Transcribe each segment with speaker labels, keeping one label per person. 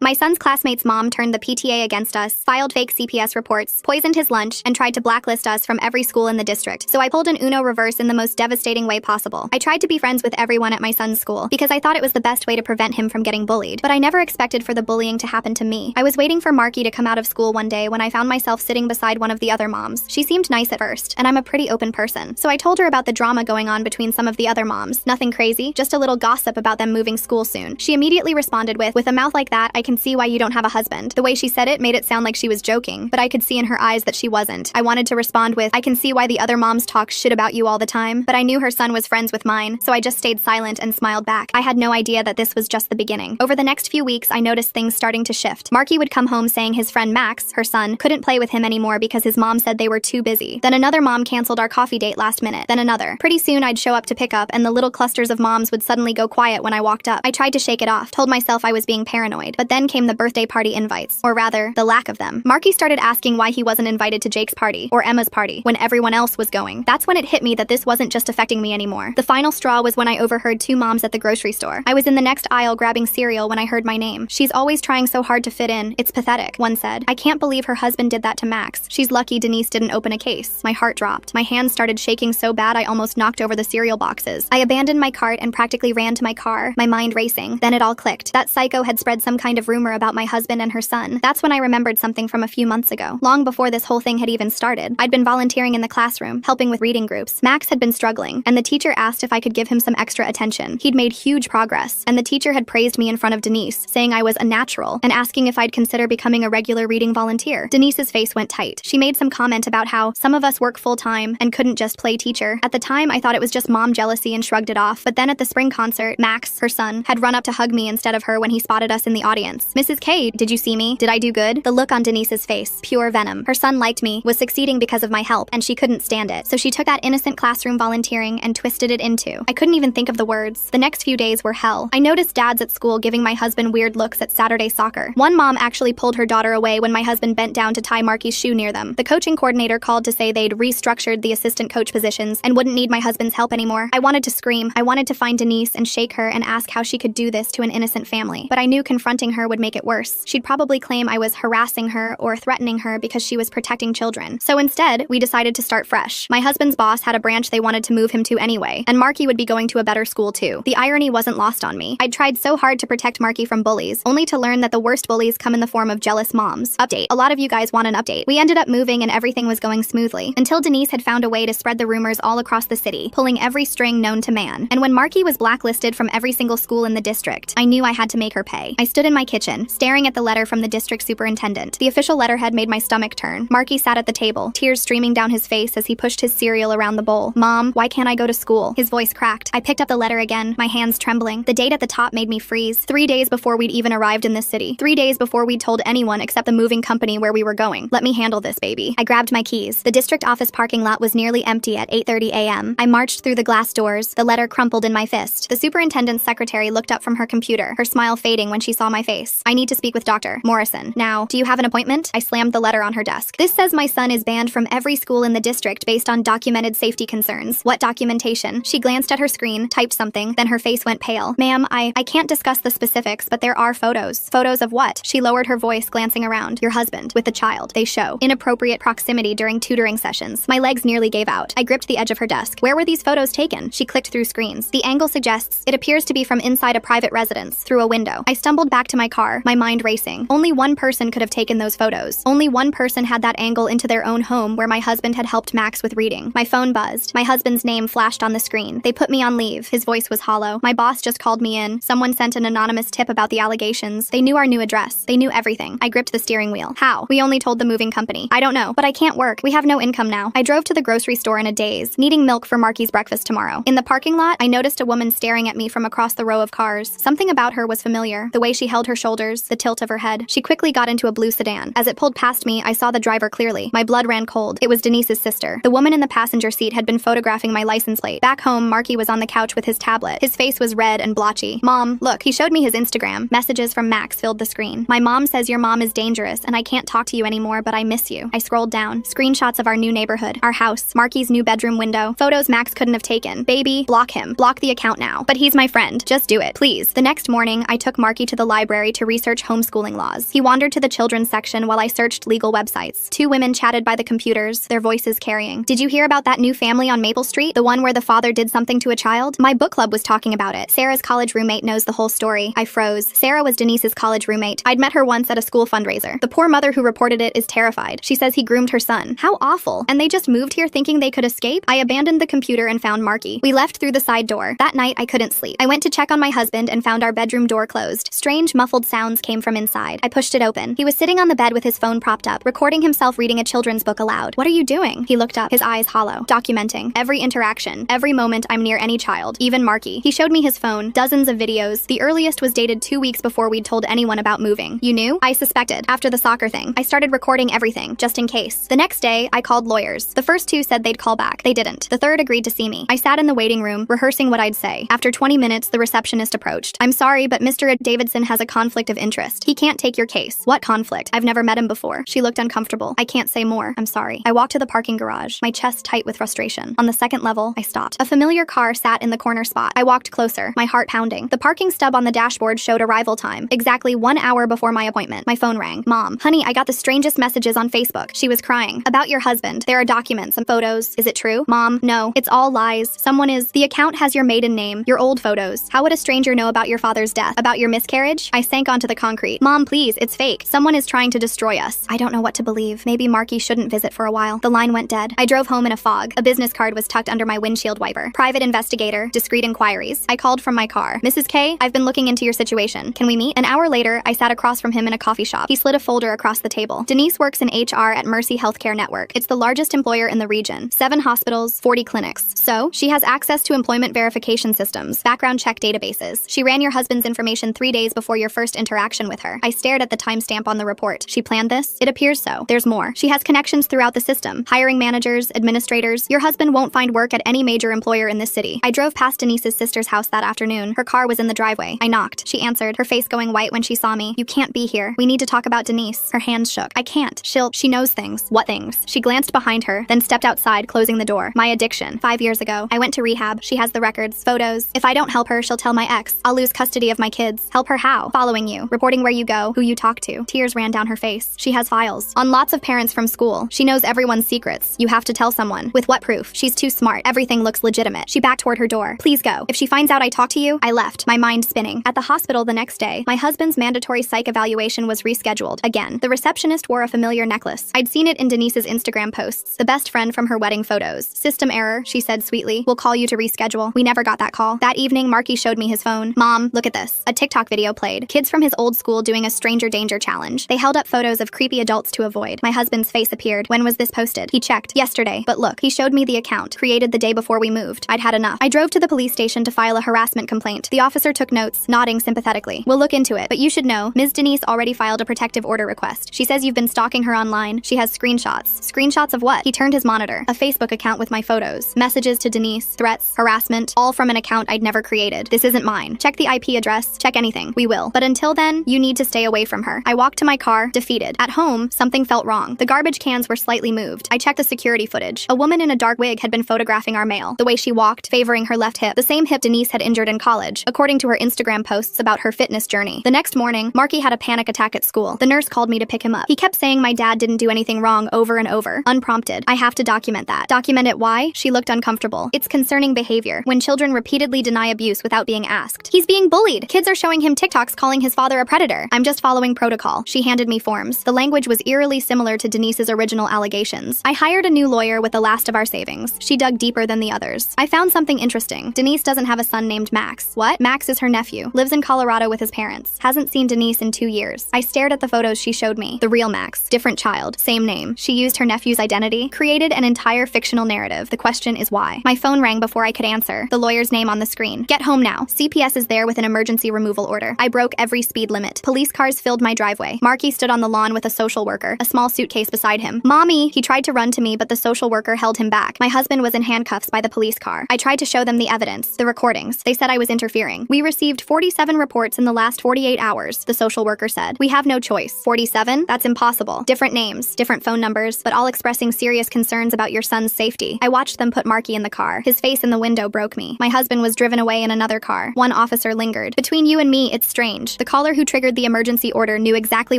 Speaker 1: My son's classmate's mom turned the PTA against us, filed fake CPS reports, poisoned his lunch, and tried to blacklist us from every school in the district. So I pulled an Uno reverse in the most devastating way possible. I tried to be friends with everyone at my son's school because I thought it was the best way to prevent him from getting bullied. But I never expected for the bullying to happen to me. I was waiting for Marky to come out of school one day when I found myself sitting beside one of the other moms. She seemed nice at first, and I'm a pretty open person. So I told her about the drama going on between some of the other moms. Nothing crazy, just a little gossip about them moving school soon. She immediately responded with a mouth like that, I can see why you don't have a husband. The way she said it made it sound like she was joking, but I could see in her eyes that she wasn't. I wanted to respond with, I can see why the other moms talk shit about you all the time, but I knew her son was friends with mine, so I just stayed silent and smiled back. I had no idea that this was just the beginning. Over the next few weeks, I noticed things starting to shift. Marky would come home saying his friend Max, her son, couldn't play with him anymore because his mom said they were too busy. Then another mom canceled our coffee date last minute. Then another. Pretty soon I'd show up to pick up and the little clusters of moms would suddenly go quiet when I walked up. I tried to shake it off, told myself I was being paranoid, but then came the birthday party invites, or rather, the lack of them. Marky started asking why he wasn't invited to Jake's party, or Emma's party, when everyone else was going. That's when it hit me that this wasn't just affecting me anymore. The final straw was when I overheard two moms at the grocery store. I was in the next aisle grabbing cereal when I heard my name. She's always trying so hard to fit in, it's pathetic, one said. I can't believe her husband did that to Max. She's lucky Denise didn't open a case. My heart dropped. My hands started shaking so bad I almost knocked over the cereal boxes. I abandoned my cart and practically ran to my car, my mind racing. Then it all clicked. That psycho had spread some kind of rumor about my husband and her son. That's when I remembered something from a few months ago. Long before this whole thing had even started, I'd been volunteering in the classroom, helping with reading groups. Max had been struggling, and the teacher asked if I could give him some extra attention. He'd made huge progress, and the teacher had praised me in front of Denise, saying I was a natural, and asking if I'd consider becoming a regular reading volunteer. Denise's face went tight. She made some comment about how some of us work full-time and couldn't just play teacher. At the time, I thought it was just mom jealousy and shrugged it off, but then at the spring concert, Max, her son, had run up to hug me instead of her when he spotted us in the audience. Mrs. K, did you see me? Did I do good? The look on Denise's face, pure venom. Her son liked me, was succeeding because of my help, and she couldn't stand it. So she took that innocent classroom volunteering and twisted it into. I couldn't even think of the words. The next few days were hell. I noticed dads at school giving my husband weird looks at Saturday soccer. One mom actually pulled her daughter away when my husband bent down to tie Marky's shoe near them. The coaching coordinator called to say they'd restructured the assistant coach positions and wouldn't need my husband's help anymore. I wanted to scream. I wanted to find Denise and shake her and ask how she could do this to an innocent family. But I knew confronting her would make it worse. She'd probably claim I was harassing her or threatening her because she was protecting children. So instead, we decided to start fresh. My husband's boss had a branch they wanted to move him to anyway, and Marky would be going to a better school too. The irony wasn't lost on me. I'd tried so hard to protect Marky from bullies, only to learn that the worst bullies come in the form of jealous moms. Update. A lot of you guys want an update. We ended up moving and everything was going smoothly, until Denise had found a way to spread the rumors all across the city, pulling every string known to man. And when Marky was blacklisted from every single school in the district, I knew I had to make her pay. I stood in my kitchen, staring at the letter from the district superintendent. The official letterhead made my stomach turn. Marky sat at the table, tears streaming down his face as he pushed his cereal around the bowl. Mom, why can't I go to school? His voice cracked. I picked up the letter again, my hands trembling. The date at the top made me freeze. 3 days before we'd even arrived in this city. 3 days before we'd told anyone except the moving company where we were going. Let me handle this, baby. I grabbed my keys. The district office parking lot was nearly empty at 8:30 a.m. I marched through the glass doors, the letter crumpled in my fist. The superintendent's secretary looked up from her computer, her smile fading when she saw my face. I need to speak with Dr. Morrison. Now, do you have an appointment? I slammed the letter on her desk. This says my son is banned from every school in the district based on documented safety concerns. What documentation? She glanced at her screen, typed something, then her face went pale. Ma'am, I can't discuss the specifics, but there are photos. Photos of what? She lowered her voice, glancing around. Your husband, with the child. They show inappropriate proximity during tutoring sessions. My legs nearly gave out. I gripped the edge of her desk. Where were these photos taken? She clicked through screens. The angle suggests it appears to be from inside a private residence, through a window. I stumbled back to my car, my mind racing. Only one person could have taken those photos. Only one person had that angle into their own home where my husband had helped Max with reading. My phone buzzed. My husband's name flashed on the screen. They put me on leave. His voice was hollow. My boss just called me in. Someone sent an anonymous tip about the allegations. They knew our new address. They knew everything. I gripped the steering wheel. How? We only told the moving company. I don't know, but I can't work. We have no income now. I drove to the grocery store in a daze, needing milk for Marky's breakfast tomorrow. In the parking lot, I noticed a woman staring at me from across the row of cars. Something about her was familiar. The way she held her shoulders, the tilt of her head. She quickly got into a blue sedan. As it pulled past me, I saw the driver clearly. My blood ran cold. It was Denise's sister. The woman in the passenger seat had been photographing my license plate. Back home, Marky was on the couch with his tablet. His face was red and blotchy. Mom, look, he showed me his Instagram. Messages from Max filled the screen. My mom says your mom is dangerous and I can't talk to you anymore, but I miss you. I scrolled down. Screenshots of our new neighborhood, our house, Marky's new bedroom window, photos Max couldn't have taken. Baby, block him. Block the account now. But he's my friend. Just do it, please. The next morning, I took Marky to the library website to research homeschooling laws. He wandered to the children's section while I searched legal websites. Two women chatted by the computers, their voices carrying. Did you hear about that new family on Maple Street? The one where the father did something to a child? My book club was talking about it. Sarah's college roommate knows the whole story. I froze. Sarah was Denise's college roommate. I'd met her once at a school fundraiser. The poor mother who reported it is terrified. She says he groomed her son. How awful. And they just moved here thinking they could escape? I abandoned the computer and found Marky. We left through the side door. That night, I couldn't sleep. I went to check on my husband and found our bedroom door closed. Strange, muffled sounds came from inside. I pushed it open. He was sitting on the bed with his phone propped up, recording himself reading a children's book aloud. What are you doing? He looked up, his eyes hollow, documenting every interaction, every moment I'm near any child, even Marky. He showed me his phone, dozens of videos. The earliest was dated 2 weeks before we'd told anyone about moving. You knew? I suspected. After the soccer thing, I started recording everything, just in case. The next day, I called lawyers. The first two said they'd call back. They didn't. The third agreed to see me. I sat in the waiting room, rehearsing what I'd say. After 20 minutes, the receptionist approached. I'm sorry, but Mr. Davidson has a conflict of interest. He can't take your case. What conflict? I've never met him before. She looked uncomfortable. I can't say more. I'm sorry. I walked to the parking garage, my chest tight with frustration. On the second level, I stopped. A familiar car sat in the corner spot. I walked closer, my heart pounding. The parking stub on the dashboard showed arrival time, exactly 1 hour before my appointment. My phone rang. Mom, honey, I got the strangest messages on Facebook. She was crying. About your husband. There are documents and photos. Is it true? Mom, no. It's all lies. Someone is. The account has your maiden name, your old photos. How would a stranger know about your father's death? About your miscarriage? I sank onto the concrete. Mom, please, it's fake. Someone is trying to destroy us. I don't know what to believe. Maybe Marky shouldn't visit for a while. The line went dead. I drove home in a fog. A business card was tucked under my windshield wiper. Private investigator, discreet inquiries. I called from my car. Mrs. K, I've been looking into your situation. Can we meet? An hour later, I sat across from him in a coffee shop. He slid a folder across the table. Denise works in HR at Mercy Healthcare Network. It's the largest employer in the region. 7 hospitals, 40 clinics. So, she has access to employment verification systems, background check databases. She ran your husband's information 3 days before your first interaction with her. I stared at the timestamp on the report. She planned this? It appears so. There's more. She has connections throughout the system. Hiring managers, administrators. Your husband won't find work at any major employer in this city. I drove past Denise's sister's house that afternoon. Her car was in the driveway. I knocked. She answered, her face going white when she saw me. You can't be here. We need to talk about Denise. Her hands shook. I can't. She knows things. What things? She glanced behind her, then stepped outside, closing the door. My addiction. 5 years ago. I went to rehab. She has the records, photos. If I don't help her, she'll tell my ex. I'll lose custody of my kids. Help her how? Following you. Reporting where you go, who you talk to. Tears ran down her face. She has files. On lots of parents from school. She knows everyone's secrets. You have to tell someone. With what proof? She's too smart. Everything looks legitimate. She backed toward her door. Please go. If she finds out I talked to you, I left, my mind spinning. At the hospital the next day, my husband's mandatory psych evaluation was rescheduled. Again, the receptionist wore a familiar necklace. I'd seen it in Denise's Instagram posts. The best friend from her wedding photos. System error, she said sweetly. We'll call you to reschedule. We never got that call. That evening, Marky showed me his phone. Mom, look at this. A TikTok video played. Kids from his old school doing a stranger danger challenge. They held up photos of creepy adults to avoid. My husband's face appeared. When was this posted? He checked. Yesterday. But look, he showed me the account, created the day before we moved. I'd had enough. I drove to the police station to file a harassment complaint. The officer took notes, nodding sympathetically. We'll look into it, but you should know, Ms. Denise already filed a protective order request. She says you've been stalking her online. She has screenshots. Screenshots of what? He turned his monitor. A Facebook account with my photos. Messages to Denise, threats, harassment, all from an account I'd never created. This isn't mine. Check the IP address, check anything. We will. But until then, you need to stay away from her. I walked to my car, defeated. At home, something felt wrong. The garbage cans were slightly moved. I checked the security footage. A woman in a dark wig had been photographing our mail. The way she walked, favoring her left hip. The same hip Denise had injured in college, according to her Instagram posts about her fitness journey. The next morning, Marky had a panic attack at school. The nurse called me to pick him up. He kept saying my dad didn't do anything wrong over and over. Unprompted. I have to document that. Document it why? She looked uncomfortable. It's concerning behavior. When children repeatedly deny abuse without being asked. He's being bullied. Kids are showing him TikToks calling his father a predator. I'm just following protocol. She handed me forms. The language was eerily similar to Denise's original allegations. I hired a new lawyer with the last of our savings. She dug deeper than the others. I found something interesting. Denise doesn't have a son named Max. What? Max is her nephew. Lives in Colorado with his parents. Hasn't seen Denise in 2 years. I stared at the photos she showed me. The real Max. Different child. Same name. She used her nephew's identity. Created an entire fictional narrative. The question is why. My phone rang before I could answer. The lawyer's name on the screen. Get home now. CPS is there with an emergency removal order. I broke every speed limit. Police cars filled my driveway. Marky stood on the lawn with a social worker, a small suitcase beside him. Mommy! He tried to run to me, but the social worker held him back. My husband was in handcuffs by the police car. I tried to show them the evidence, the recordings. They said I was interfering. We received 47 reports in the last 48 hours, the social worker said. We have no choice. 47? That's impossible. Different names, different phone numbers, but all expressing serious concerns about your son's safety. I watched them put Marky in the car. His face in the window broke me. My husband was driven away in another car. One officer lingered. Between you and me, it's strange. judge. The caller who triggered the emergency order knew exactly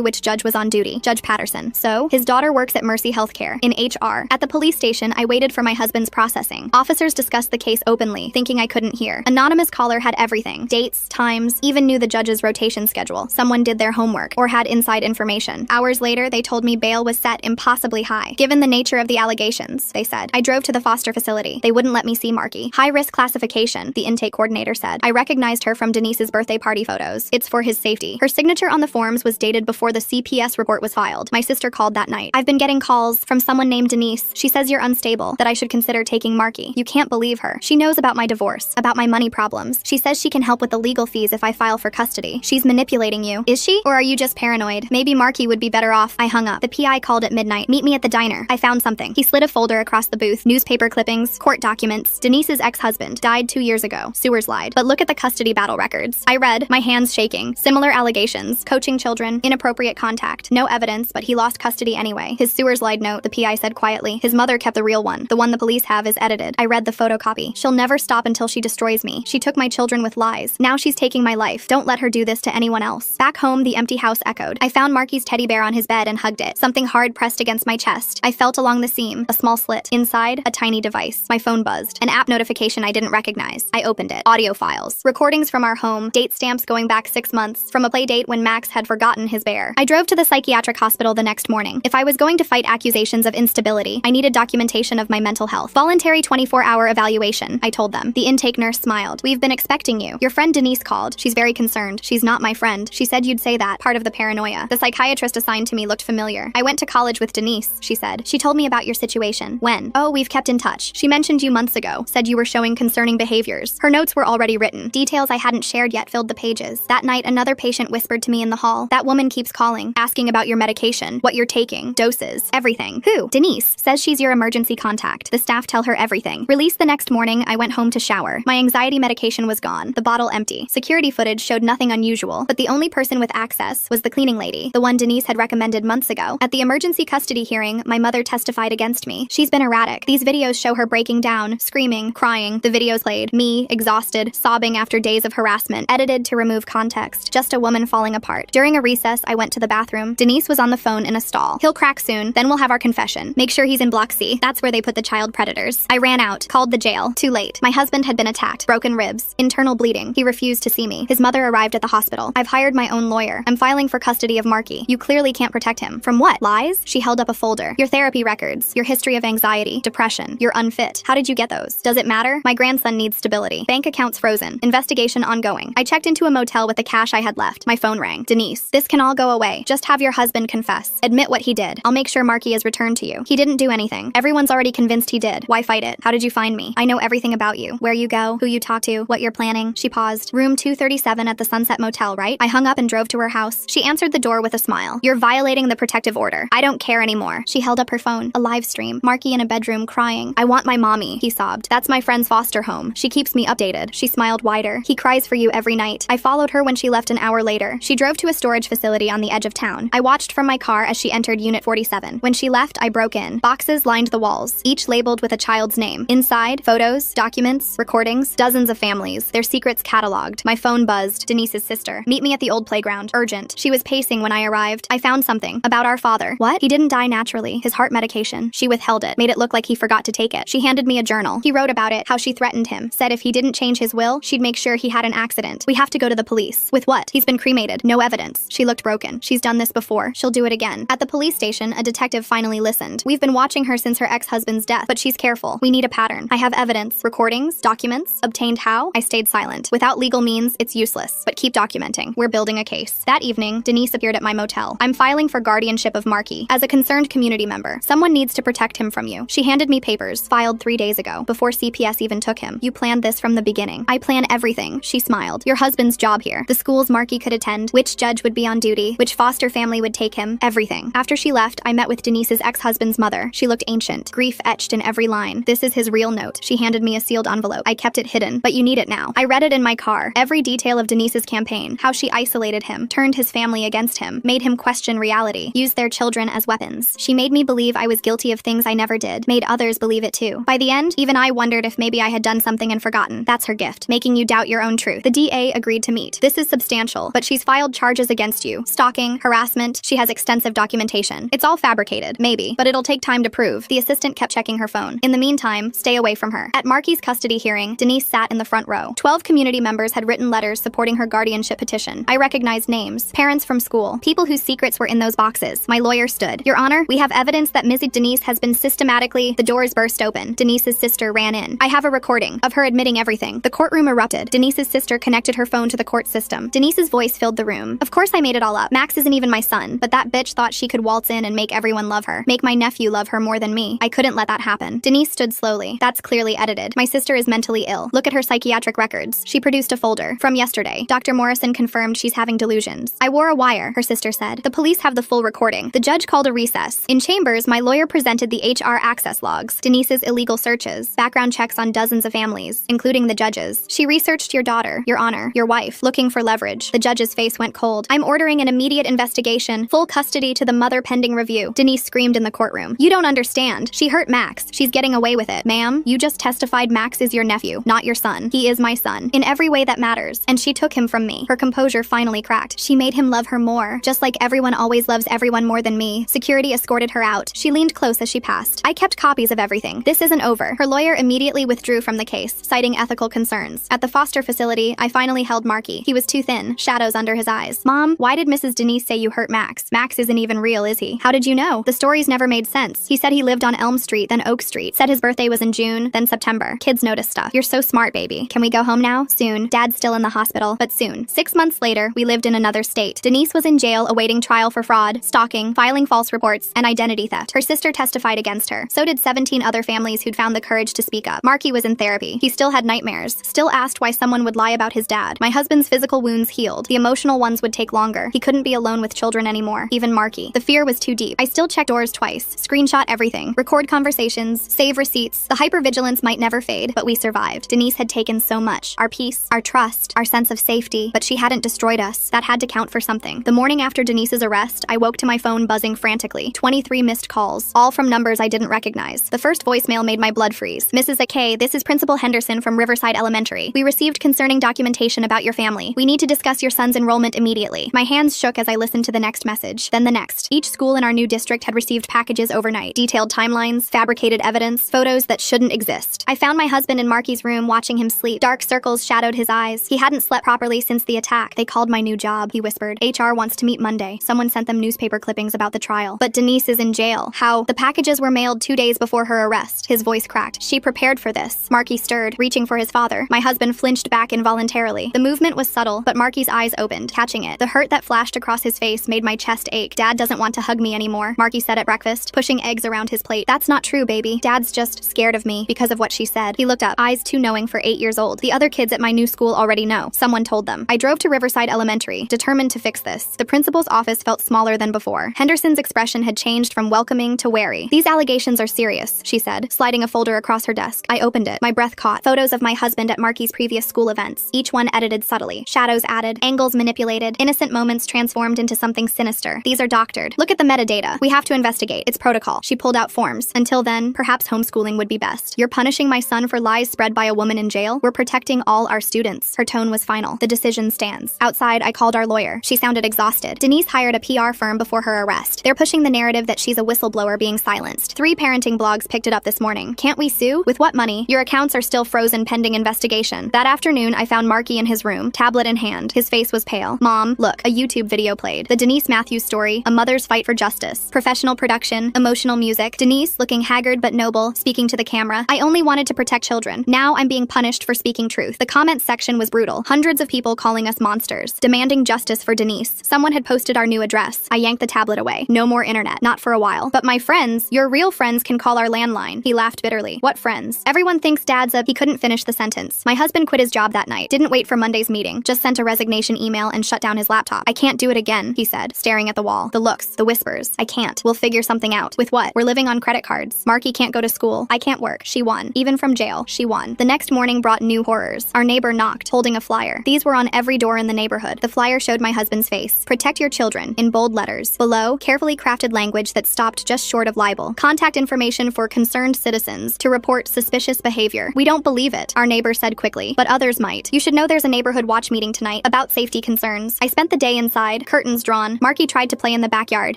Speaker 1: which judge was on duty, Judge Patterson. So, his daughter works at Mercy Healthcare, in HR. At the police station, I waited for my husband's processing. Officers discussed the case openly, thinking I couldn't hear. Anonymous caller had everything. Dates, times, even knew the judge's rotation schedule. Someone did their homework, or had inside information. Hours later, they told me bail was set impossibly high. Given the nature of the allegations, they said. I drove to the foster facility. They wouldn't let me see Marky. High-risk classification, the intake coordinator said. I recognized her from Denise's birthday party photos. It's for his safety. Her signature on the forms was dated before the CPS report was filed. My sister called that night. I've been getting calls from someone named Denise. She says you're unstable, that I should consider taking Marky. You can't believe her. She knows about my divorce, about my money problems. She says she can help with the legal fees if I file for custody. She's manipulating you. Is she? Or are you just paranoid? Maybe Marky would be better off. I hung up. The PI called at midnight. Meet me at the diner. I found something. He slid a folder across the booth. Newspaper clippings, court documents. Denise's ex-husband died 2 years ago. Sewers lied. But look at the custody battle records. I read, my hands shaking. Similar allegations. Coaching children. Inappropriate contact. No evidence, but he lost custody anyway. His Sewers lied note, the PI said quietly. His mother kept the real one. The one the police have is edited. I read the photocopy. She'll never stop until she destroys me. She took my children with lies. Now she's taking my life. Don't let her do this to anyone else. Back home, the empty house echoed. I found Marky's teddy bear on his bed and hugged it. Something hard pressed against my chest. I felt along the seam. A small slit. Inside, a tiny device. My phone buzzed. An app notification I didn't recognize. I opened it. Audio files. Recordings from our home. Date stamps going back 6 months. From a play date when Max had forgotten his bear. I drove to the psychiatric hospital the next morning. If I was going to fight accusations of instability, I needed documentation of my mental health. Voluntary 24-hour evaluation, I told them. The intake nurse smiled. We've been expecting you. Your friend Denise called. She's very concerned. She's not my friend. She said you'd say that. Part of the paranoia. The psychiatrist assigned to me looked familiar. I went to college with Denise, she said. She told me about your situation. When? Oh, we've kept in touch. She mentioned you months ago. Said you were showing concerning behaviors. Her notes were already written. Details I hadn't shared yet filled the pages. That night, another patient whispered to me in the hall. That woman keeps calling, asking about your medication, what you're taking, doses, everything. Who? Denise. Says she's your emergency contact. The staff tell her everything. Released the next morning, I went home to shower. My anxiety medication was gone. The bottle empty. Security footage showed nothing unusual, but the only person with access was the cleaning lady, the one Denise had recommended months ago. At the emergency custody hearing, my mother testified against me. She's been erratic. These videos show her breaking down, screaming, crying. The videos played. Me, exhausted, sobbing after days of harassment, edited to remove context. Just a woman falling apart. During a recess, I went to the bathroom. Denise was on the phone in a stall. He'll crack soon, then we'll have our confession. Make sure he's in Block C. That's where they put the child predators. I ran out, called the jail. Too late. My husband had been attacked. Broken ribs. Internal bleeding. He refused to see me. His mother arrived at the hospital. I've hired my own lawyer. I'm filing for custody of Marky. You clearly can't protect him. From what? Lies? She held up a folder. Your therapy records. Your history of anxiety, depression. You're unfit. How did you get those? Does it matter? My grandson needs stability. Bank accounts frozen. Investigation ongoing. I checked into a motel with the cash I had left. My phone rang. Denise, this can all go away. Just have your husband confess. Admit what he did. I'll make sure Marky is returned to you. He didn't do anything. Everyone's already convinced he did. Why fight it? How did you find me? I know everything about you. Where you go, who you talk to, what you're planning. She paused. Room 237 at the Sunset Motel, right? I hung up and drove to her house. She answered the door with a smile. You're violating the protective order. I don't care anymore. She held up her phone. A live stream. Marky in a bedroom crying. I want my mommy, he sobbed. That's my friend's foster home. She keeps me updated. She smiled wider. He cries for you every night. I followed her when she left an hour later. She drove to a storage facility on the edge of town. I watched from my car as she entered Unit 47. When she left, I broke in. Boxes lined the walls, each labeled with a child's name. Inside, photos, documents, recordings, dozens of families, their secrets cataloged. My phone buzzed. Denise's sister. Meet me at the old playground. Urgent. She was pacing when I arrived. I found something. About our father. What? He didn't die naturally. His heart medication. She withheld it. Made it look like he forgot to take it. She handed me a journal. He wrote about it, how she threatened him. Said if he didn't change his will, she'd make sure he had an accident. We have to go to the police. With what? He's been cremated. No evidence. She looked broken. She's done this before. She'll do it again. At the police station, a detective finally listened. We've been watching her since her ex-husband's death, but she's careful. We need a pattern. I have evidence. Recordings, documents, obtained how? I stayed silent. Without legal means, it's useless. But keep documenting. We're building a case. That evening, Denise appeared at my motel. I'm filing for guardianship of Marky. As a concerned community member, someone needs to protect him from you. She handed me papers, filed 3 days ago, before CPS even took him. You planned this from the beginning. I plan everything. She smiled. Your husband's job here. The schools Marky could attend. Which judge would be on duty. Which foster family would take him. Everything. After she left, I met with Denise's ex-husband's mother. She looked ancient. Grief etched in every line. This is his real note. She handed me a sealed envelope. I kept it hidden, but you need it now. I read it in my car. Every detail of Denise's campaign. How she isolated him, turned his family against him, made him question reality, used their children as weapons. She made me believe I was guilty of things I never did, made others believe it too. By the end, even I wondered if maybe I had done something and forgotten. That's her gift, making you doubt your own truth. The DA agreed to meet. This is substantial. substantial, but she's filed charges against you. Stalking, harassment, she has extensive documentation. It's all fabricated, maybe, but it'll take time to prove. The assistant kept checking her phone. In the meantime, stay away from her. At Marky's custody hearing, Denise sat in the front row. 12 community members had written letters supporting her guardianship petition. I recognized names, parents from school, people whose secrets were in those boxes. My lawyer stood. Your Honor, we have evidence that Mrs. Denise has been systematically— The doors burst open. Denise's sister ran in. I have a recording of her admitting everything. The courtroom erupted. Denise's sister connected her phone to the court system. Denise's voice filled the room. Of course I made it all up. Max isn't even my son, but that bitch thought she could waltz in and make everyone love her. Make my nephew love her more than me. I couldn't let that happen. Denise stood slowly. That's clearly edited. My sister is mentally ill. Look at her psychiatric records. She produced a folder. From yesterday, Dr. Morrison confirmed she's having delusions. I wore a wire, her sister said. The police have the full recording. The judge called a recess. In chambers, my lawyer presented the HR access logs, Denise's illegal searches, background checks on dozens of families, including the judges. She researched your daughter, Your Honor, your wife, looking for leverage. The judge's face went cold. I'm ordering an immediate investigation, full custody to the mother pending review. Denise screamed in the courtroom. You don't understand. She hurt Max. She's getting away with it. Ma'am, you just testified Max is your nephew, not your son. He is my son, in every way that matters, and she took him from me. Her composure finally cracked. She made him love her more, just like everyone always loves everyone more than me. Security escorted her out. She leaned close as she passed. I kept copies of everything. This isn't over. Her lawyer immediately withdrew from the case, citing ethical concerns. At the foster facility, I finally held Marky. He was too thin, shadows under his eyes. Mom, why did Mrs. Denise say you hurt Max? Max isn't even real, is he? How did you know? The stories never made sense. He said he lived on Elm Street, then Oak Street. Said his birthday was in June, then September. Kids notice stuff. You're so smart, baby. Can we go home now? Soon. Dad's still in the hospital, but soon. 6 months later, we lived in another state. Denise was in jail awaiting trial for fraud, stalking, filing false reports, and identity theft. Her sister testified against her. So did 17 other families who'd found the courage to speak up. Marky was in therapy. He still had nightmares. Still asked why someone would lie about his dad. My husband's physical wounds healed. The emotional ones would take longer. He couldn't be alone with children anymore. Even Marky. The fear was too deep. I still checked doors twice. Screenshot everything. Record conversations. Save receipts. The hypervigilance might never fade, but we survived. Denise had taken so much. Our peace, our trust, our sense of safety, but she hadn't destroyed us. That had to count for something. The morning after Denise's arrest, I woke to my phone buzzing frantically. 23 missed calls, all from numbers I didn't recognize. The first voicemail made my blood freeze. Mrs. Akay, this is Principal Henderson from Riverside Elementary. We received concerning documentation about your family. We need to discuss your son's enrollment immediately. My hands shook as I listened to the next message, then the next. Each school in our new district had received packages overnight. Detailed timelines, fabricated evidence, photos that shouldn't exist. I found my husband in Marky's room watching him sleep. Dark circles shadowed his eyes. He hadn't slept properly since the attack. They called my new job, he whispered. HR wants to meet Monday. Someone sent them newspaper clippings about the trial. But Denise is in jail. How? The packages were mailed 2 days before her arrest. His voice cracked. She prepared for this. Marky stirred, reaching for his father. My husband flinched back involuntarily. The movement was subtle, but Marky's eyes opened, catching it. The hurt that flashed across his face made my chest ache. Dad doesn't want to hug me anymore, Marky said at breakfast, pushing eggs around his plate. That's not true, baby. Dad's just scared of me because of what she said. He looked up, eyes too knowing for 8 years old. The other kids at my new school already know. Someone told them. I drove to Riverside Elementary, determined to fix this. The principal's office felt smaller than before. Henderson's expression had changed from welcoming to wary. These allegations are serious, she said, sliding a folder across her desk. I opened it. My breath caught. Photos of my husband at Marky's previous school events, each one edited subtly. Shadows added, angles manipulated, innocent moments transformed into something sinister. These are doctored. Look at the metadata. We have to investigate. It's protocol. She pulled out forms. Until then, perhaps homeschooling would be best. You're punishing my son for lies spread by a woman in jail? We're protecting all our students. Her tone was final. The decision stands. Outside, I called our lawyer. She sounded exhausted. Denise hired a PR firm before her arrest. They're pushing the narrative that she's a whistleblower being silenced. 3 parenting blogs picked it up this morning. Can't we sue? With what money? Your accounts are still frozen pending investigation. That afternoon, I found Marky in his room, tablet in hand. His face was pale. Mom, look, a YouTube video played. The Denise Matthews story, a mother's fight for justice. Professional production, emotional music. Denise, looking haggard but noble, speaking to the camera. I only wanted to protect children. Now I'm being punished for speaking truth. The comment section was brutal. Hundreds of people calling us monsters, demanding justice for Denise. Someone had posted our new address. I yanked the tablet away. No more internet. Not for a while. But my friends, your real friends can call our landline. He laughed bitterly. What friends? Everyone thinks Dad's a— He couldn't finish the sentence. My husband quit his job that night. Didn't wait for Monday's meeting. Just sent a resignation email and shut down his laptop. I can't do it again, he said, staring at the wall. The looks, the whispers. I can't. We'll figure something out. With what? We're living on credit cards. Marky can't go to school. I can't work. She won. Even from jail, she won. The next morning brought new horrors. Our neighbor knocked, holding a flyer. These were on every door in the neighborhood. The flyer showed my husband's face. Protect your children, in bold letters. Below, carefully crafted language that stopped just short of libel. Contact information for concerned citizens to report suspicious behavior. We don't believe it, our neighbor said quickly, but others might. You should know there's a neighborhood watch meeting tonight. night about safety concerns. I spent the day inside, curtains drawn. Marky tried to play in the backyard,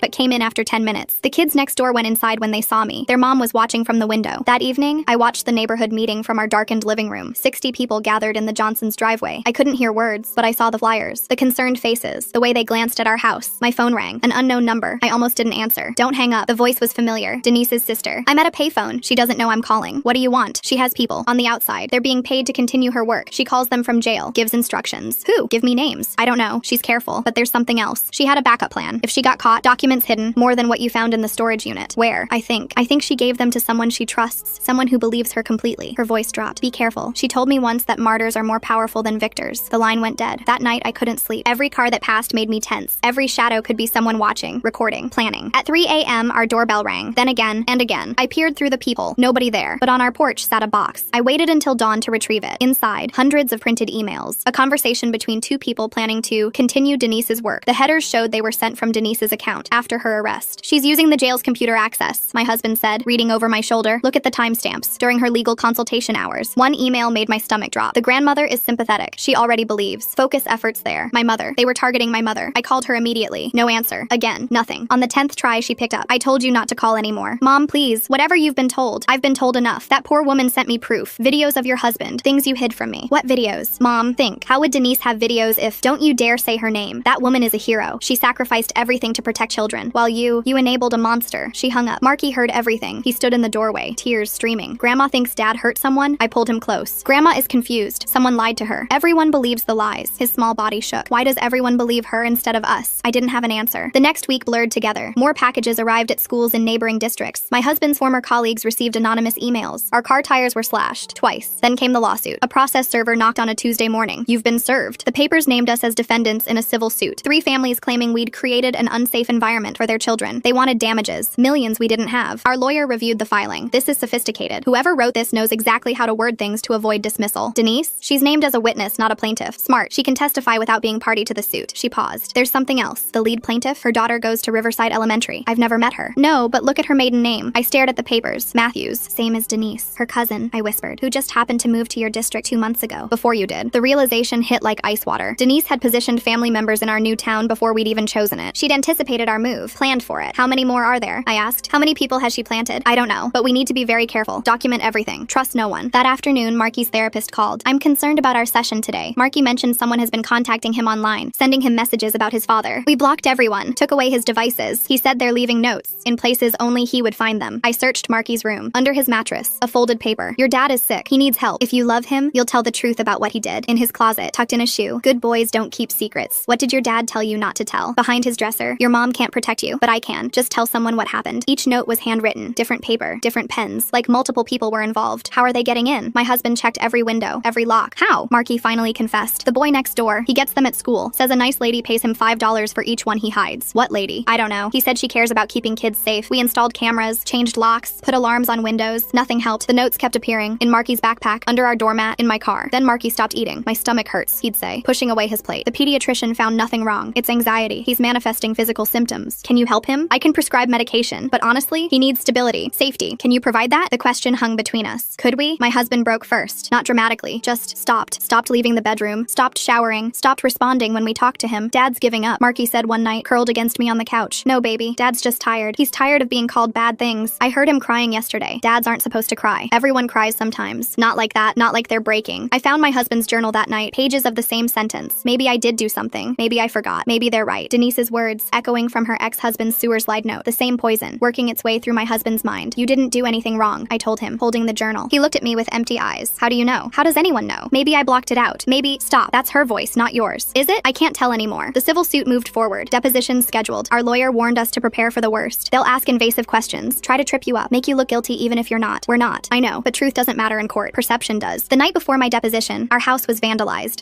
Speaker 1: but came in after 10 minutes. The kids next door went inside when they saw me. Their mom was watching from the window. That evening, I watched the neighborhood meeting from our darkened living room. 60 people gathered in the Johnsons' driveway. I couldn't hear words, but I saw the flyers, the concerned faces, the way they glanced at our house. My phone rang. An unknown number. I almost didn't answer. Don't hang up. The voice was familiar. Denise's sister. I'm at a payphone. She doesn't know I'm calling. What do you want? She has people on the outside. They're being paid to continue her work. She calls them from jail. Gives instructions. Who? Give me names. I don't know. She's careful, but there's something else. She had a backup plan. If she got caught, documents hidden, more than what you found in the storage unit. Where? I think she gave them to someone she trusts, someone who believes her completely. Her voice dropped. Be careful. She told me once that martyrs are more powerful than victors. The line went dead. That night, I couldn't sleep. Every car that passed made me tense. Every shadow could be someone watching, recording, planning. At 3 a.m., our doorbell rang. Then again and again. I peered through the peephole. Nobody there. But on our porch sat a box. I waited until dawn to retrieve it. Inside, hundreds of printed emails. A conversation between two people planning to continue Denise's work. The headers showed they were sent from Denise's account after her arrest. She's using the jail's computer access, my husband said, reading over my shoulder. Look at the timestamps. During her legal consultation hours. One email made my stomach drop. The grandmother is sympathetic. She already believes. Focus efforts there. My mother. They were targeting my mother. I called her immediately. No answer. Again, nothing. On the 10th try, she picked up. I told you not to call anymore. Mom, please. Whatever you've been told. I've been told enough. That poor woman sent me proof. Videos of your husband. Things you hid from me. What videos? Mom, think. How would Denise have videos if... Don't you dare say her name. That woman is a hero. She sacrificed everything to protect children. While you enabled a monster. She hung up. Marky heard everything. He stood in the doorway, tears streaming. Grandma thinks Dad hurt someone? I pulled him close. Grandma is confused. Someone lied to her. Everyone believes the lies. His small body shook. Why does everyone believe her instead of us? I didn't have an answer. The next week blurred together. More packages arrived at schools in neighboring districts. My husband's former colleagues received anonymous emails. Our car tires were slashed. Twice. Then came the lawsuit. A process server knocked on a Tuesday morning. You've been served. The papers named us as defendants in a civil suit. 3 families claiming we'd created an unsafe environment for their children. They wanted damages. Millions we didn't have. Our lawyer reviewed the filing. This is sophisticated. Whoever wrote this knows exactly how to word things to avoid dismissal. Denise? She's named as a witness, not a plaintiff. Smart. She can testify without being party to the suit. She paused. There's something else. The lead plaintiff, her daughter goes to Riverside Elementary. I've never met her. No, but look at her maiden name. I stared at the papers. Matthews. Same as Denise. Her cousin, I whispered, who just happened to move to your district 2 months ago. Before you did. The realization hit like ice water. Denise had positioned family members in our new town before we'd even chosen it. She'd anticipated our move. Planned for it. How many more are there? I asked. How many people has she planted? I don't know, but we need to be very careful. Document everything. Trust no one. That afternoon, Marky's therapist called. I'm concerned about our session today. Marky mentioned someone has been contacting him online, sending him messages about his father. We blocked everyone, took away his devices. He said they're leaving notes, in places only he would find them. I searched Marky's room. Under his mattress, a folded paper. Your dad is sick. He needs help. If you love him, you'll tell the truth about what he did. In his closet, tucked in a shoe. Good boys don't keep secrets. What did your dad tell you not to tell? Behind his dresser. Your mom can't protect you, but I can. Just tell someone what happened. Each note was handwritten. Different paper, different pens. Like multiple people were involved. How are they getting in? My husband checked every window, every lock. How? Marky finally confessed. The boy next door. He gets them at school. Says a nice lady pays him $5 for each one he hides. What lady? I don't know. He said she cares about keeping kids safe. We installed cameras, changed locks, put alarms on windows. Nothing helped. The notes kept appearing. In Marky's backpack, under our doormat, in my car. Then Marky stopped eating. My stomach hurts, he'd say, pushing away his plate. The pediatrician found nothing wrong. It's anxiety. He's manifesting physical symptoms. Can you help him? I can prescribe medication, but honestly, he needs stability, safety. Can you provide that? The question hung between us. Could we? My husband broke first. Not dramatically, just stopped. Stopped leaving the bedroom, stopped showering, stopped responding when we talked to him. Dad's giving up, Marky said one night, curled against me on the couch. No, baby. Dad's just tired. He's tired of being called bad things. I heard him crying yesterday. Dads aren't supposed to cry. Everyone cries sometimes. Not like that. Not like they're breaking. I found my husband's journal that night. Pages of the same sentence. Maybe I did do something. Maybe I forgot. Maybe they're right. Denise's words, echoing from her ex-husband's sewer slide note. The same poison, working its way through my husband's mind. You didn't do anything wrong, I told him, holding the journal. He looked at me with empty eyes. How do you know? How does anyone know? Maybe I blocked it out. Maybe, stop. That's her voice, not yours. Is it? I can't tell anymore. The civil suit moved forward. Depositions scheduled. Our lawyer warned us to prepare for the worst. They'll ask invasive questions, try to trip you up, make you look guilty even if you're not. We're not. I know, but truth doesn't matter in court. Perception does. The night before my deposition, our house was vandalized.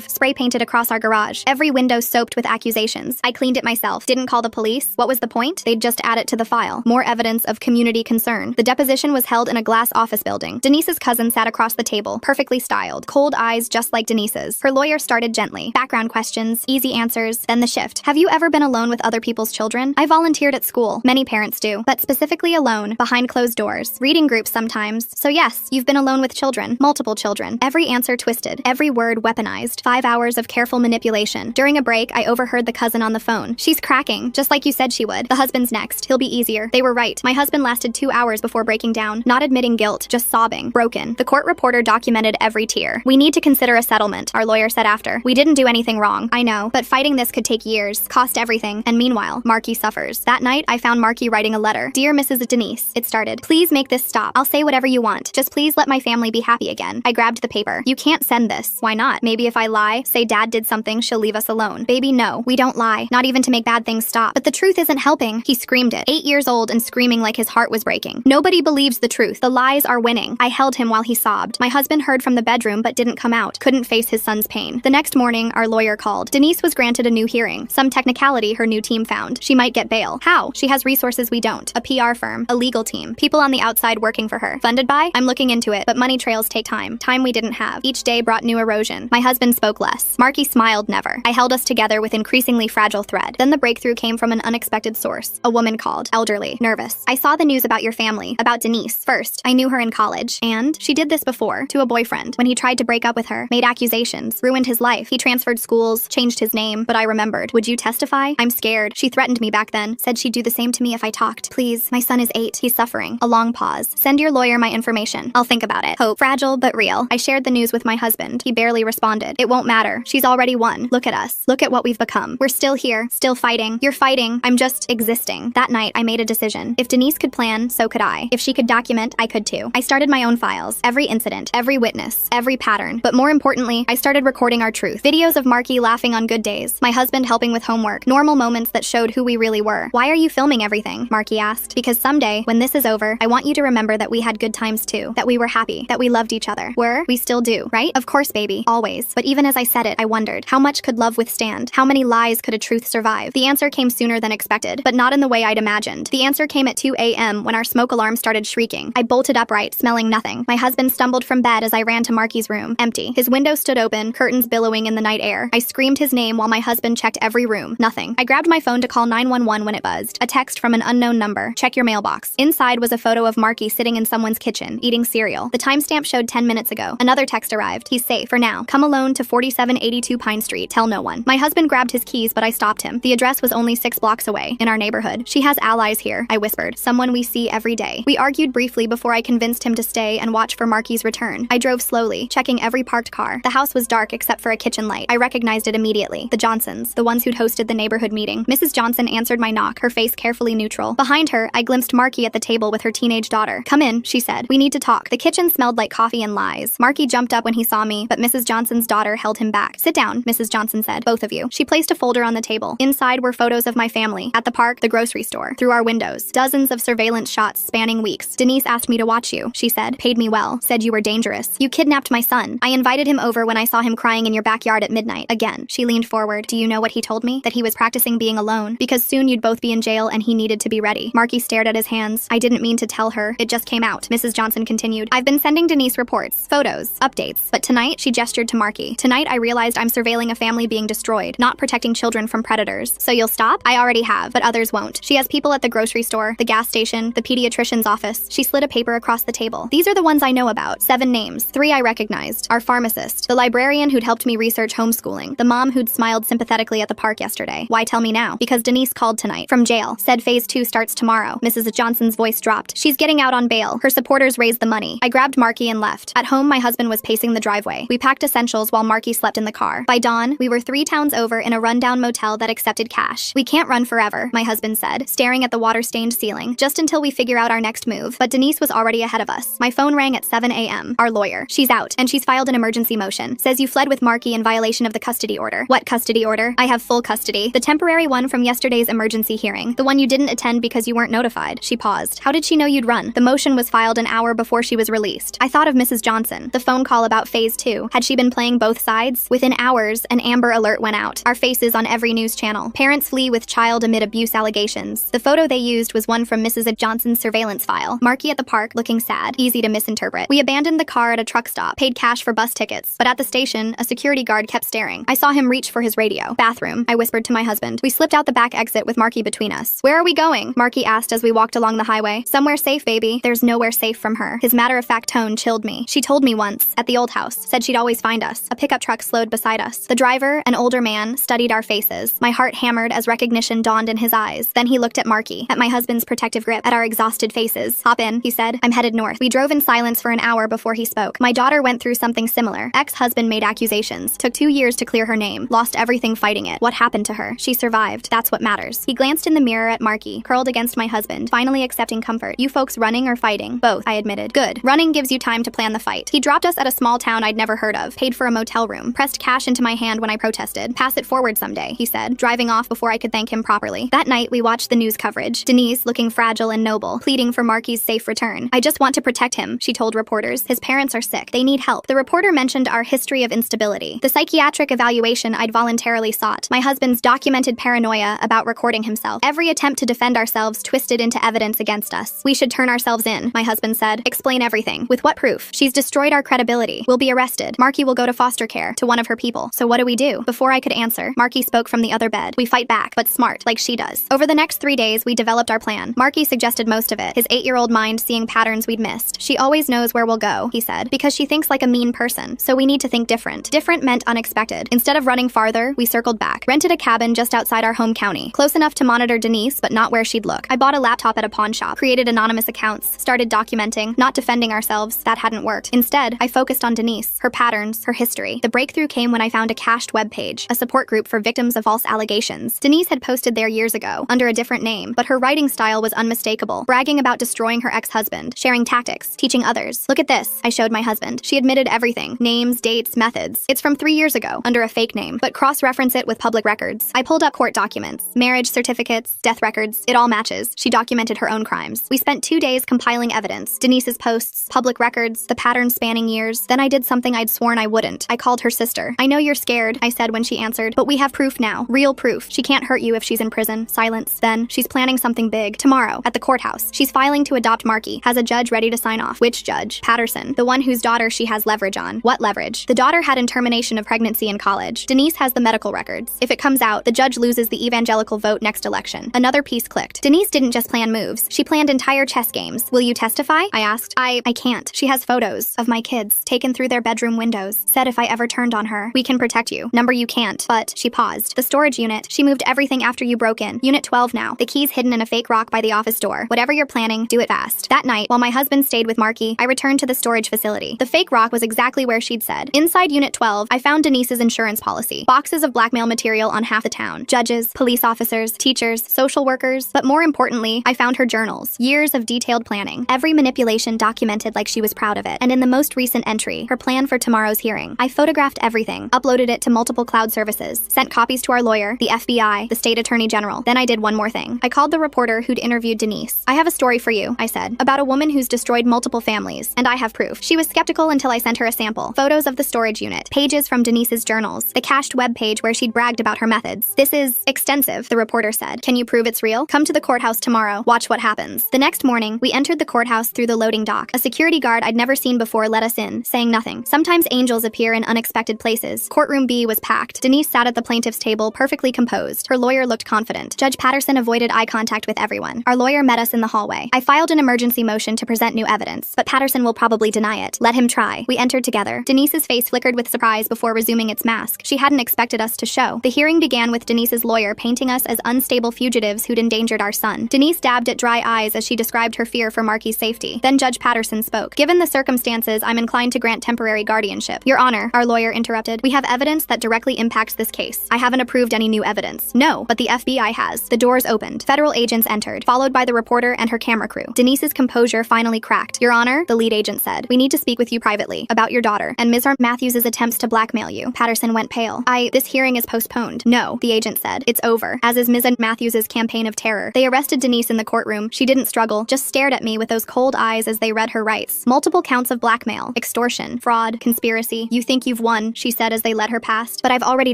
Speaker 1: Spray painted across our garage. Every window soaked with accusations. I cleaned it myself. Didn't call the police. What was the point? They'd just add it to the file. More evidence of community concern. The deposition was held in a glass office building. Denise's cousin sat across the table, perfectly styled. Cold eyes just like Denise's. Her lawyer started gently. Background questions, easy answers, then the shift. Have you ever been alone with other people's children? I volunteered at school. Many parents do. But specifically alone, behind closed doors. Reading groups sometimes. So yes, you've been alone with children. Multiple children. Every answer twisted. Every word weaponized. 5 hours of careful manipulation. During a break, I overheard the cousin on the phone. She's cracking, just like you said she would. The husband's next. He'll be easier. They were right. My husband lasted 2 hours before breaking down, not admitting guilt, just sobbing, broken. The court reporter documented every tear. We need to consider a settlement, our lawyer said after. We didn't do anything wrong, I know, but fighting this could take years, cost everything, and meanwhile, Marky suffers. That night, I found Marky writing a letter. Dear Mrs. Denise, it started. Please make this stop. I'll say whatever you want. Just please let my family be happy again. I grabbed the paper. You can't send this. Why not? Maybe if I lie, say Dad did something, she'll leave us alone. Baby, no. We don't lie. Not even to make bad things stop. But the truth isn't helping. He screamed it. 8 years old and screaming like his heart was breaking. Nobody believes the truth. The lies are winning. I held him while he sobbed. My husband heard from the bedroom but didn't come out. Couldn't face his son's pain. The next morning, our lawyer called. Denise was granted a new hearing. Some technicality her new team found. She might get bail. How? She has resources we don't. A PR firm. A legal team. People on the outside working for her. Funded by? I'm looking into it, but money trails take time. Time we didn't have. Each day brought new erosion. My husband spoke less. Marky smiled never. I held us together with increasingly fragile thread. Then the breakthrough came from an unexpected source. A woman called. Elderly. Nervous. I saw the news about your family. About Denise. First, I knew her in college. And she did this before. To a boyfriend. When he tried to break up with her. Made accusations. Ruined his life. He transferred schools. Changed his name. But I remembered. Would you testify? I'm scared. She threatened me back then. Said she'd do the same to me if I talked. Please. My son is 8. He's suffering. A long pause. Send your lawyer my information. I'll think about it. Hope. Fragile but real. I shared the news with my husband. He barely responded. It won't matter. She's already won. Look at us. Look at what we've become. We're still here. Still fighting. You're fighting. I'm just existing. That night, I made a decision. If Denise could plan, so could I. If she could document, I could too. I started my own files. Every incident. Every witness. Every pattern. But more importantly, I started recording our truth. Videos of Marky laughing on good days. My husband helping with homework. Normal moments that showed who we really were. Why are you filming everything? Marky asked. Because someday, when this is over, I want you to remember that we had good times too. That we were happy. That we loved each other. We still do, right? Of course, baby. Always. But even as I said it, I wondered, how much could love withstand? How many lies could a truth survive? The answer came sooner than expected, but not in the way I'd imagined. The answer came at 2 a.m. when our smoke alarm started shrieking. I bolted upright, smelling nothing. My husband stumbled from bed as I ran to Marky's room. Empty. His window stood open, curtains billowing in the night air. I screamed his name while my husband checked every room. Nothing. I grabbed my phone to call 911 when it buzzed. A text from an unknown number. Check your mailbox. Inside was a photo of Marky sitting in someone's kitchen, eating cereal. The timestamp showed 10 minutes ago. Another text arrived. He's safe for now. Come alone to 4782 Pine Street. Tell no one. My husband grabbed his keys, but I stopped him. The address was only 6 blocks away, in our neighborhood. She has allies here, I whispered. Someone we see every day. We argued briefly before I convinced him to stay and watch for Marky's return. I drove slowly, checking every parked car. The house was dark except for a kitchen light. I recognized it immediately. The Johnsons, the ones who'd hosted the neighborhood meeting. Mrs. Johnson answered my knock, her face carefully neutral. Behind her, I glimpsed Marky at the table with her teenage daughter. Come in, she said. We need to talk. The kitchen smelled like coffee and lies. Marky jumped up when he saw me, but Mrs. Johnson's daughter held him back. Sit down, Mrs. Johnson said. Both of you. She placed a folder on the table. Inside were photos of my family. At the park, the grocery store. Through our windows. Dozens of surveillance shots spanning weeks. Denise asked me to watch you, she said. Paid me well. Said you were dangerous. You kidnapped my son. I invited him over when I saw him crying in your backyard at midnight. Again. She leaned forward. Do you know what he told me? That he was practicing being alone. Because soon you'd both be in jail and he needed to be ready. Marky stared at his hands. I didn't mean to tell her. It just came out. Mrs. Johnson continued. I've been sending Denise reports, photos, updates. But tonight, she gestured to Marky. Tonight, I realized I'm surveilling a family being destroyed, not protecting children from predators. So you'll stop? I already have, but others won't. She has people at the grocery store, the gas station, the pediatrician's office. She slid a paper across the table. These are the ones I know about. 7 names. 3 I recognized. Our pharmacist, the librarian who'd helped me research homeschooling, the mom who'd smiled sympathetically at the park yesterday. Why tell me now? Because Denise called tonight. From jail. Said phase 2 starts tomorrow. Mrs. Johnson's voice dropped. She's getting out on bail. Her supporters raised the money. I grabbed Marky and left. At home, my husband was pacing the driveway. We packed essentials while Marky slept in the car. By dawn, we were 3 towns over in a rundown motel that accepted cash. We can't run forever, my husband said, staring at the water-stained ceiling, just until we figure out our next move. But Denise was already ahead of us. My phone rang at 7 a.m. Our lawyer. She's out, and she's filed an emergency motion. Says you fled with Marky in violation of the custody order. What custody order? I have full custody. The temporary one from yesterday's emergency hearing. The one you didn't attend because you weren't notified. She paused. How did she know you'd run? The motion was filed an hour before she was released. I thought of Mrs. Johnson. The phone call about phase 2. Had she been playing both sides? Within hours, an Amber Alert went out. Our faces on every news channel. Parents flee with child amid abuse allegations. The photo they used was one from Mrs. Johnson's surveillance file. Marky at the park, looking sad. Easy to misinterpret. We abandoned the car at a truck stop. Paid cash for bus tickets. But at the station, a security guard kept staring. I saw him reach for his radio. Bathroom, I whispered to my husband. We slipped out the back exit with Marky between us. Where are we going? Marky asked as we walked along the highway. Somewhere safe, baby. There's nowhere safe from her. His matter-of-fact tone chilled me. She told me once, at the old house, said she'd always find us. A pickup truck truck slowed beside us. The driver, an older man, studied our faces. My heart hammered as recognition dawned in his eyes. Then he looked at Marky, at my husband's protective grip, at our exhausted faces. "Hop in," he said. "I'm headed north." We drove in silence for an hour before he spoke. "My daughter went through something similar. Ex-husband made accusations. Took 2 years to clear her name. Lost everything fighting it. What happened to her? She survived. That's what matters." He glanced in the mirror at Marky, curled against my husband, finally accepting comfort. "You folks running or fighting?" "Both," I admitted. "Good. Running gives you time to plan the fight." He dropped us at a small town I'd never heard of, paid for a motel room, pressed cash into my hand when I protested. "Pass it forward someday," he said, driving off before I could thank him properly. That night, we watched the news coverage. Denise, looking fragile and noble, pleading for Marky's safe return. "I just want to protect him," she told reporters. "His parents are sick. They need help." The reporter mentioned our history of instability, the psychiatric evaluation I'd voluntarily sought, my husband's documented paranoia about recording himself, every attempt to defend ourselves twisted into evidence against us. "We should turn ourselves in," my husband said. "Explain everything. With what proof? She's destroyed our credibility. We'll be arrested. Marky will go to foster care, to one of her people. So what do we do?" Before I could answer, Marky spoke from the other bed. "We fight back, but smart, like she does." Over the next 3 days, we developed our plan. Marky suggested most of it, his 8-year-old mind seeing patterns we'd missed. "She always knows where we'll go," he said, "because she thinks like a mean person. So we need to think different." Different meant unexpected. Instead of running farther, we circled back, rented a cabin just outside our home county, close enough to monitor Denise, but not where she'd look. I bought a laptop at a pawn shop, created anonymous accounts, started documenting, not defending ourselves. That hadn't worked. Instead, I focused on Denise, her patterns, her history. The breakthrough came when I found a cached webpage, a support group for victims of false allegations. Denise had posted there years ago, under a different name, but her writing style was unmistakable, bragging about destroying her ex-husband, sharing tactics, teaching others. "Look at this," I showed my husband. She admitted everything, names, dates, methods. It's from 3 years ago, under a fake name, but cross-reference it with public records. I pulled up court documents, marriage certificates, death records. It all matches. She documented her own crimes. We spent 2 days compiling evidence, Denise's posts, public records, the pattern spanning years. Then I did something I'd sworn I wouldn't. I called her sister. "I know you're scared," I said when she answered, "but we have proof now. Real proof. She can't hurt you if she's in prison." Silence. Then, "She's planning something big. Tomorrow, at the courthouse. She's filing to adopt Marky. Has a judge ready to sign off." "Which judge?" "Patterson. The one whose daughter she has leverage on." "What leverage?" "The daughter had termination of pregnancy in college. Denise has the medical records. If it comes out, the judge loses the evangelical vote next election." Another piece clicked. Denise didn't just plan moves. She planned entire chess games. "Will you testify?" I asked. I can't. She has photos of my kids, taken through their bedroom windows. Said if I ever turned on her, "We can protect you." Number you can't. But, she paused. "The storage unit. She moved everything after you broke in. Unit 12 now. The key's hidden in a fake rock by the office door. Whatever you're planning, do it fast." That night, while my husband stayed with Marky, I returned to the storage facility. The fake rock was exactly where she'd said. Inside Unit 12, I found Denise's insurance policy. Boxes of blackmail material on half the town. Judges, police officers, teachers, social workers. But more importantly, I found her journals. Years of detailed planning. Every manipulation documented like she was proud of it. And in the most recent entry, her plan for tomorrow's hearing. I photographed everything, uploaded it to multiple cloud services, sent copies to our lawyer, the FBI, the state attorney general. Then I did one more thing. I called the reporter who'd interviewed Denise. "I have a story for you," I said, "about a woman who's destroyed multiple families, and I have proof." She was skeptical until I sent her a sample. Photos of the storage unit, pages from Denise's journals, the cached web page where she'd bragged about her methods. "This is extensive," the reporter said. "Can you prove it's real? Come to the courthouse tomorrow. Watch what happens." The next morning, we entered the courthouse through the loading dock. A security guard I'd never seen before let us in, saying nothing. Sometimes angels appear in unexpected places. Courtroom B was packed. Denise sat at the plaintiff's table, perfectly composed. Her lawyer looked confident. Judge Patterson avoided eye contact with everyone. Our lawyer met us in the hallway. I filed an emergency motion to present new evidence, but Patterson will probably deny it. Let him try. We entered together. Denise's face flickered with surprise before resuming its mask. She hadn't expected us to show. The hearing began with Denise's lawyer painting us as unstable fugitives who'd endangered our son. Denise dabbed at dry eyes as she described her fear for Marky's safety. Then Judge Patterson spoke. "Given the circumstances, I'm inclined to grant temporary guardianship." "Your Honor," our lawyer interrupted, "we have evidence that directly impacts this case. I haven't approved any new evidence." "No, but the FBI has." The doors opened. Federal agents entered, followed by the reporter and her camera crew. Denise's composure finally cracked. "Your Honor," the lead agent said, "we need to speak with you privately about your daughter and Ms. Matthews's attempts to blackmail you." Patterson went pale. This hearing is postponed." "No," the agent said. "It's over, as is Ms. Matthews's campaign of terror." They arrested Denise in the courtroom. She didn't struggle, just stared at me with those cold eyes as they read her rights. Multiple counts of blackmail, extortion, fraud, conspiracy. "You think you've won," she said as they led her past, "but I've already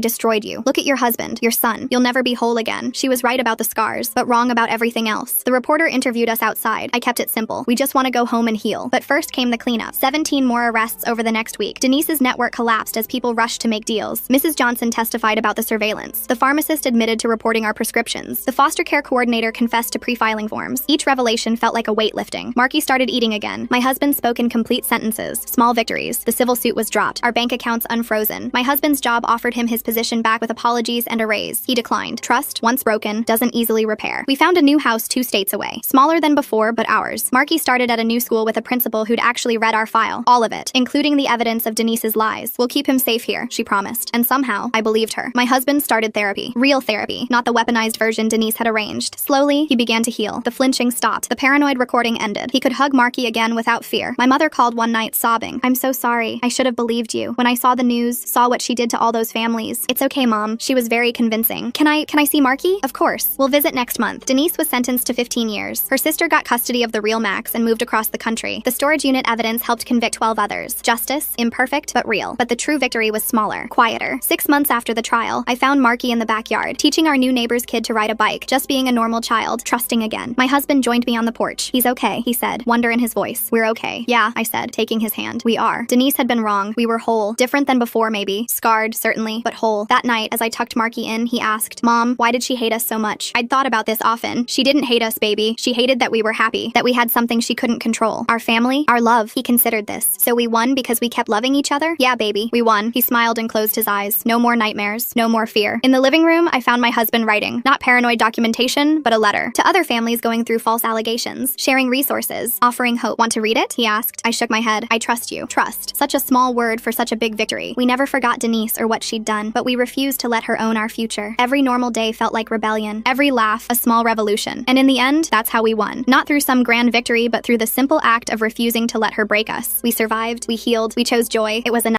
Speaker 1: destroyed you. Look at your husband, your son. You'll never be whole again." She was right about the scars, but wrong about everything else. The reporter interviewed us outside. I kept it simple. "We just want to go home and heal." But first came the cleanup. 17 more arrests over the next week. Denise's network collapsed as people rushed to make deals. Mrs. Johnson testified about the surveillance. The pharmacist admitted to reporting our prescriptions. The foster care coordinator confessed to pre-filing forms. Each revelation felt like a weight lifting. Marky started eating again. My husband spoke in complete sentences. Small victories. The civil suit was dropped. Our bank accounts accounts unfrozen. My husband's job offered him his position back with apologies and a raise. He declined. Trust, once broken, doesn't easily repair. We found a new house 2 states away. Smaller than before, but ours. Marky started at a new school with a principal who'd actually read our file. All of it, including the evidence of Denise's lies. We'll keep him safe here, she promised. And somehow, I believed her. My husband started therapy. Real therapy, not the weaponized version Denise had arranged. Slowly, he began to heal. The flinching stopped. The paranoid recording ended. He could hug Marky again without fear. My mother called one night, sobbing. I'm so sorry. I should have believed you. When I saw the news, saw what she did to all those families. It's okay, Mom. She was very convincing. Can I see Marky? Of course. We'll visit next month. Denise was sentenced to 15 years. Her sister got custody of the real Max and moved across the country. The storage unit evidence helped convict 12 others. Justice, imperfect but real. But the true victory was smaller, quieter. 6 months after the trial, I found Marky in the backyard, teaching our new neighbor's kid to ride a bike, just being a normal child, trusting again. My husband joined me on the porch. He's okay, he said, wonder in his voice. We're okay. Yeah, I said, taking his hand. We are. Denise had been wrong. We were whole. Different than before, maybe. Scarred, certainly, but whole. That night, as I tucked Marky in, he asked, Mom, why did she hate us so much? I'd thought about this often. She didn't hate us, baby. She hated that we were happy, that we had something she couldn't control. Our family, our love. He considered this. So we won because we kept loving each other? Yeah, baby, we won. He smiled and closed his eyes. No more nightmares. No more fear. In the living room, I found my husband writing. Not paranoid documentation, but a letter. To other families going through false allegations. Sharing resources. Offering hope. Want to read it? He asked. I shook my head. I trust you. Trust. Such a small word for such a big victory. We never forgot Denise or what she'd done, but we refused to let her own our future. Every normal day felt like rebellion. Every laugh, a small revolution. And in the end, that's how we won. Not through some grand victory, but through the simple act of refusing to let her break us. We survived. We healed. We chose joy. It was enough.